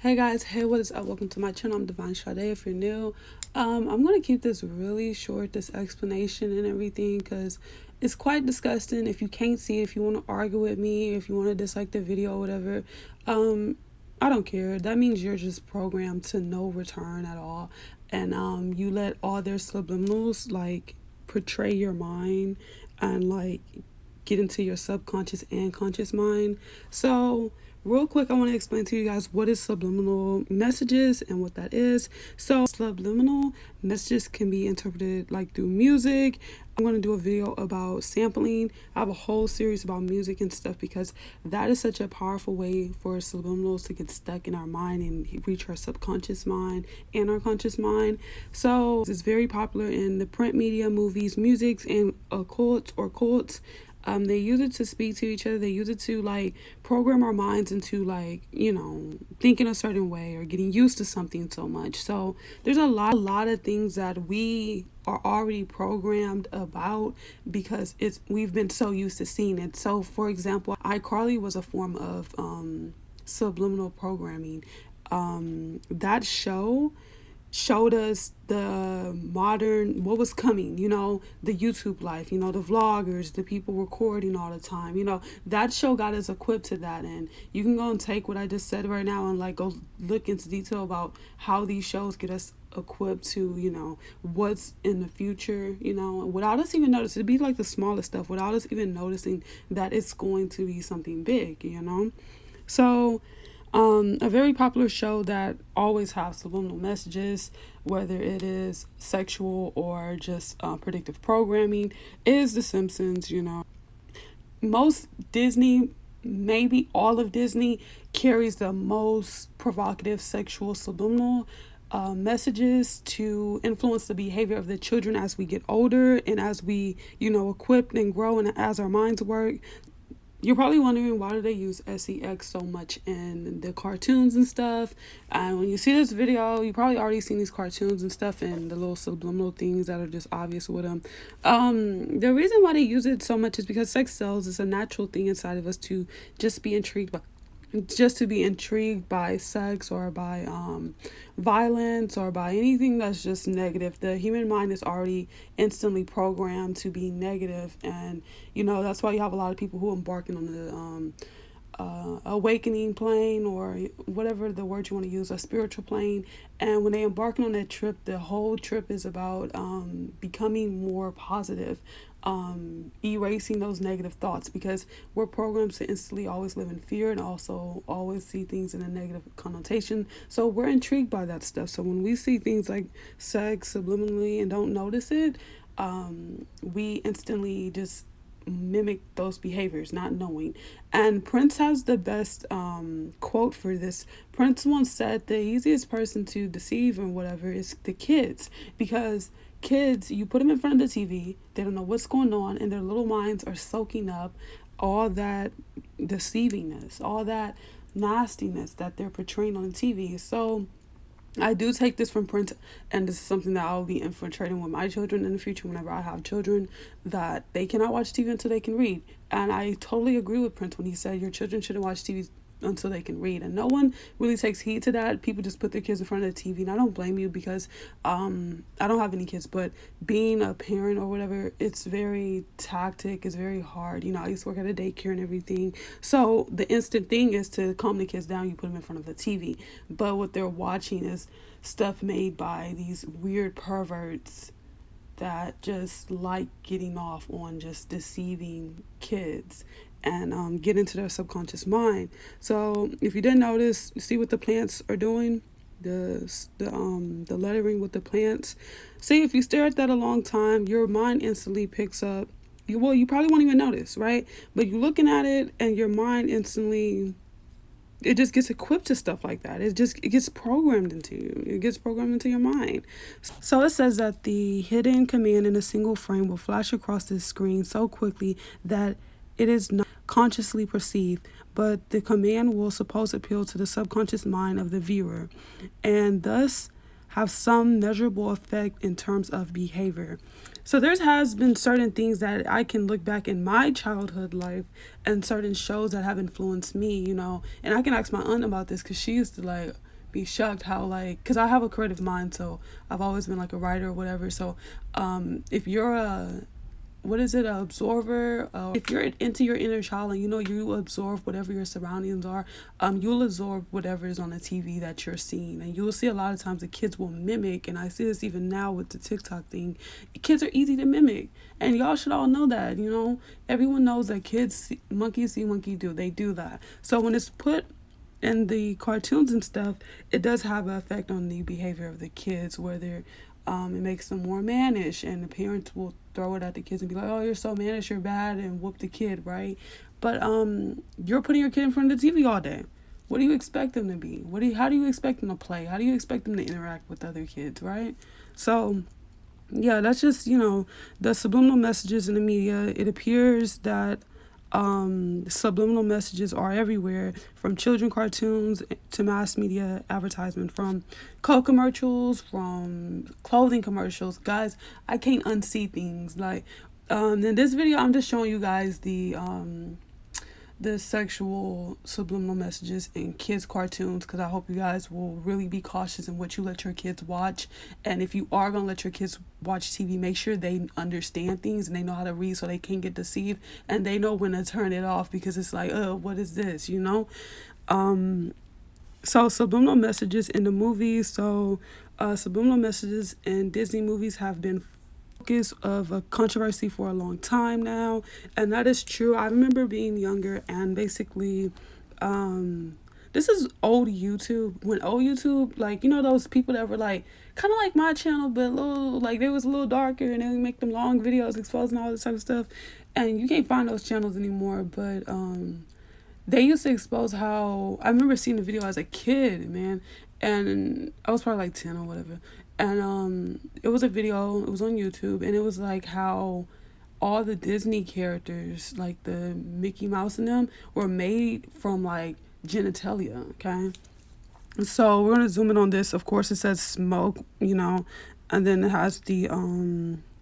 Hey guys, hey, what is up? Welcome to my channel. I'm Divine Sade. If you're new, I'm gonna keep this really short, this explanation and everything, because it's quite disgusting. If you can't see it, if you want to argue with me, if you want to dislike the video or whatever, um, I don't care. That means you're just programmed to no return at all, and you let all their subliminals like portray your mind and like get into your subconscious and conscious mind. So real quick, I want to explain to you guys what is subliminal messages and what that is. So subliminal messages can be interpreted like through music. I'm going to do a video about sampling. I have a whole series about music and stuff because that is such a powerful way for subliminals to get stuck in our mind and reach our subconscious mind and our conscious mind. So it's very popular in the print media, movies, musics, and cults. They use it to speak to each other. They use it to like program our minds into like, thinking a certain way or getting used to something so much. So there's a lot of things that we are already programmed about because we've been so used to seeing it. So for example, iCarly was a form of subliminal programming. That show showed us the modern, what was coming, the YouTube life, the vloggers, the people recording all the time, that show got us equipped to that. And you can go and take what I just said right now and like go look into detail about how these shows get us equipped to what's in the future, without us even noticing. It'd be like the smallest stuff without us even noticing that it's going to be something big. So a very popular show that always has subliminal messages, whether it is sexual or just predictive programming, is The Simpsons. Most Disney, maybe all of Disney, carries the most provocative sexual subliminal messages to influence the behavior of the children as we get older and as we, equipped and grow and as our minds work. You're probably wondering, why do they use sex so much in the cartoons and stuff? And when you see this video, you probably already seen these cartoons and stuff and the little subliminal things that are just obvious with them. The reason why they use it so much is because sex sells. It's a natural thing inside of us to just be intrigued by sex or by violence or by anything that's just negative. The human mind is already instantly programmed to be negative, and that's why you have a lot of people who embarking on the awakening plane, or whatever the word you want to use, a spiritual plane. And when they embarking on that trip, the whole trip is about becoming more positive, erasing those negative thoughts, because we're programmed to instantly always live in fear and also always see things in a negative connotation. So we're intrigued by that stuff. So when we see things like sex subliminally and don't notice it, we instantly just mimic those behaviors not knowing. And Prince has the best quote for this. Prince once said the easiest person to deceive and whatever is the kids, because kids, you put them in front of the TV, they don't know what's going on, and their little minds are soaking up all that deceivingness, all that nastiness that they're portraying on the TV. So I do take this from Prince, and this is something that I'll be infiltrating with my children in the future whenever I have children, that they cannot watch TV until they can read. And I totally agree with Prince when he said your children shouldn't watch TV until they can read. And no one really takes heed to that. People just put their kids in front of the TV, and I don't blame you, because I don't have any kids, but being a parent or whatever, it's very tactic, it's very hard. I used to work at a daycare and everything, so the instant thing is to calm the kids down, you put them in front of the TV. But what they're watching is stuff made by these weird perverts that just like getting off on just deceiving kids and get into their subconscious mind. So if you didn't notice, see what the plants are doing, the lettering with the plants. See, if you stare at that a long time, your mind instantly picks up. You probably won't even notice, right? But you're looking at it, and your mind instantly, it just gets equipped to stuff like that. It gets programmed into you. It gets programmed into your mind. So it says that the hidden command in a single frame will flash across the screen so quickly that it is not consciously perceived, but the command will suppose appeal to the subconscious mind of the viewer, and thus have some measurable effect in terms of behavior. So there has been certain things that I can look back in my childhood life and certain shows that have influenced me, and I can ask my aunt about this, because she used to like be shocked how, like, because I have a creative mind, so I've always been like a writer or whatever. So if you're a, what is it, a absorber, if you're into your inner child and you know you absorb whatever your surroundings are, you'll absorb whatever is on the TV that you're seeing. And you'll see a lot of times the kids will mimic, and I see this even now with the TikTok thing. Kids are easy to mimic, and y'all should all know that. Everyone knows that kids monkey see monkey do, they do that. So when it's put in the cartoons and stuff, it does have an effect on the behavior of the kids, where they're it makes them more mannish, and the parents will throw it at the kids and be like, oh, you're so mannish, you're bad, and whoop the kid, right? But you're putting your kid in front of the TV all day. What do you expect them to be? How do you expect them to play? How do you expect them to interact with other kids, right? So yeah, that's just, the subliminal messages in the media. It appears that subliminal messages are everywhere, from children cartoons to mass media advertisement, from Coke commercials, from clothing commercials. Guys, I can't unsee things. Like, in this video, I'm just showing you guys the sexual subliminal messages in kids cartoons, because I hope you guys will really be cautious in what you let your kids watch. And if you are going to let your kids watch TV, make sure they understand things and they know how to read, so they can't get deceived, and they know when to turn it off, because it's like, what is this, so subliminal messages in the movies. So subliminal messages in Disney movies have been focus of a controversy for a long time now, and that is true. I remember being younger, and basically this is old YouTube, when old YouTube, like, those people that were like kind of like my channel, but a little, like, they was a little darker, and they would make them long videos exposing all this type of stuff, and you can't find those channels anymore. But they used to expose how, I remember seeing the video as a kid, man, and I was probably like 10 or whatever. And it was a video, it was on YouTube, and it was like how all the Disney characters, like the Mickey Mouse and them, were made from like genitalia, okay? So we're gonna zoom in on this. Of course, it says smoke, and then it has the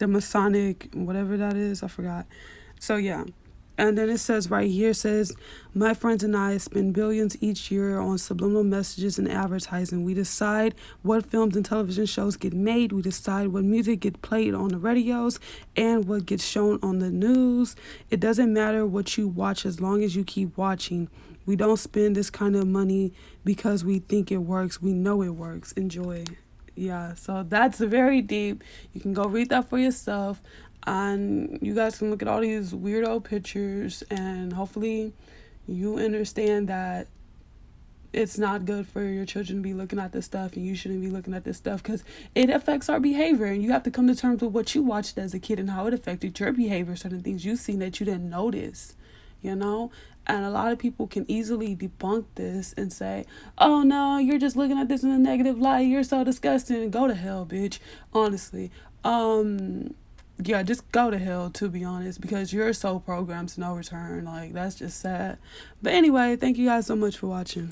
Masonic, whatever that is, I forgot. So yeah. And then it says right here, says, my friends and I spend billions each year on subliminal messages and advertising. We decide what films and television shows get made. We decide what music gets played on the radios and what gets shown on the news. It doesn't matter what you watch as long as you keep watching. We don't spend this kind of money because we think it works. We know it works. Enjoy. Yeah, so that's very deep. You can go read that for yourself. And you guys can look at all these weirdo pictures, and hopefully you understand that it's not good for your children to be looking at this stuff, and you shouldn't be looking at this stuff, because it affects our behavior, and you have to come to terms with what you watched as a kid and how it affected your behavior, certain things you've seen that you didn't notice, And a lot of people can easily debunk this and say, oh no, you're just looking at this in a negative light, you're so disgusting. Go to hell, bitch, honestly. Yeah, just go to hell, to be honest, because you're so programmed to no return. Like, that's just sad. But anyway, thank you guys so much for watching.